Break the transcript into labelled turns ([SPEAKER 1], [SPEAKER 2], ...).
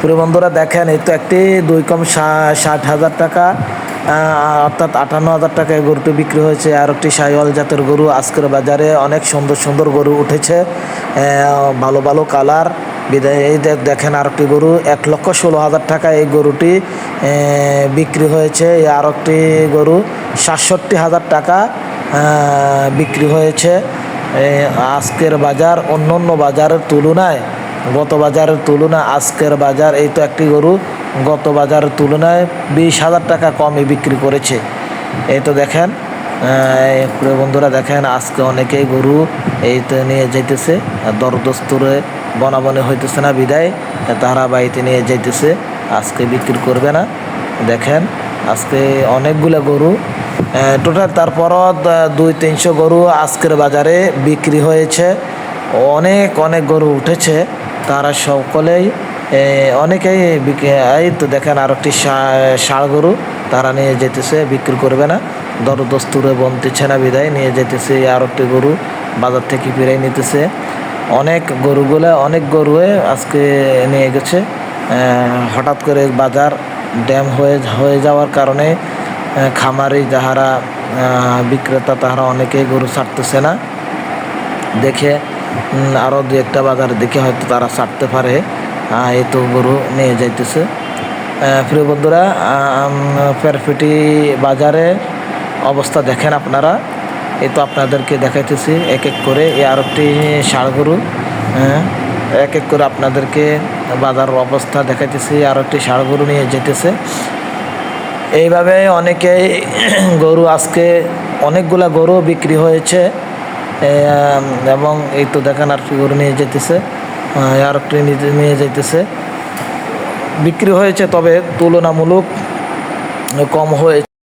[SPEAKER 1] প্রিয় বন্ধুরা দেখেন, এই তো একটি 2,60,000 টাকা অর্থাৎ 58,000 টাকায় গরুটি বিক্রি হয়েছে। আর একটি শাহিওয়াল জাতের গরু আজকের বাজারে অনেক সুন্দর সুন্দর গরু উঠেছে, ভালো ভালো কালার বিদায়। এই দেখেন আর একটি গরু 1,16,000 টাকা এই গরুটি বিক্রি হয়েছে। আর একটি গরু 67,000 টাকা বিক্রি হয়েছে। আজকের বাজার অন্য অন্য বাজারের তুলনায়, গত বাজারের তুলনায় আজকের বাজার, এই তো একটি গরু গত বাজারের তুলনায় 20,000 টাকা কমে বিক্রি করেছে। এই তো দেখেন প্রিয় বন্ধুরা, দেখেন আজকে অনেকেই গরু এই তো নিয়ে যাইতেছে, দরদস্তুরে বনাবনে হইতেছে না বিদায় তারা বাড়িতে নিয়ে যাইতেছে, আজকে বিক্রি করবে না। দেখেন আজকে অনেকগুলো গরু টোটাল, তারপরও 200-300 গরু আজকের বাজারে বিক্রি হয়েছে। অনেক অনেক গরু উঠেছে, তারা সকলেই অনেকেই এই তো দেখেন আর একটি ষাঁড় গরু তারা নিয়ে যেতেছে, বিক্রি করবে না, দরদস্তুরে বনতেছে না বিদায় নিয়ে যেতেছে। আর একটি গরু বাজার থেকে ফিরাই নিতেছে। অনেক অনেক গরুয়ে আজকে নিয়ে গেছে। হঠাৎ করে বাজার ড্যাম হয়ে যাওয়ার কারণে খামারি যাহারা বিক্রেতা তাহারা অনেকেই গরু ছাড়তেছে না, দেখে আরও দু একটা বাজার দেখে হয়তো তারা ছাড়তে পারে। এই তো গরু নিয়ে যাইতেছে। প্রিয় বন্ধুরা, পেরফেটি বাজারে অবস্থা দেখেন আপনারা, এই তো আপনাদেরকে দেখাইতেছি এক এক করে। আর একটি ষাঁড় গরু, এক এক করে আপনাদেরকে বাজার অবস্থা দেখাইতেছি। আর একটি ষাঁড় গরু নিয়ে যেতেছে। এইভাবে অনেকেই গরু আজকে অনেকগুলা গরু বিক্রি হয়েছে। এবং এই তো দেখেন আর কি গরু নিয়ে যেতেছে, আর একটি নিয়ে যাইতেছে। বিক্রি হয়েছে তবে তুলনামূলক কম হয়েছে।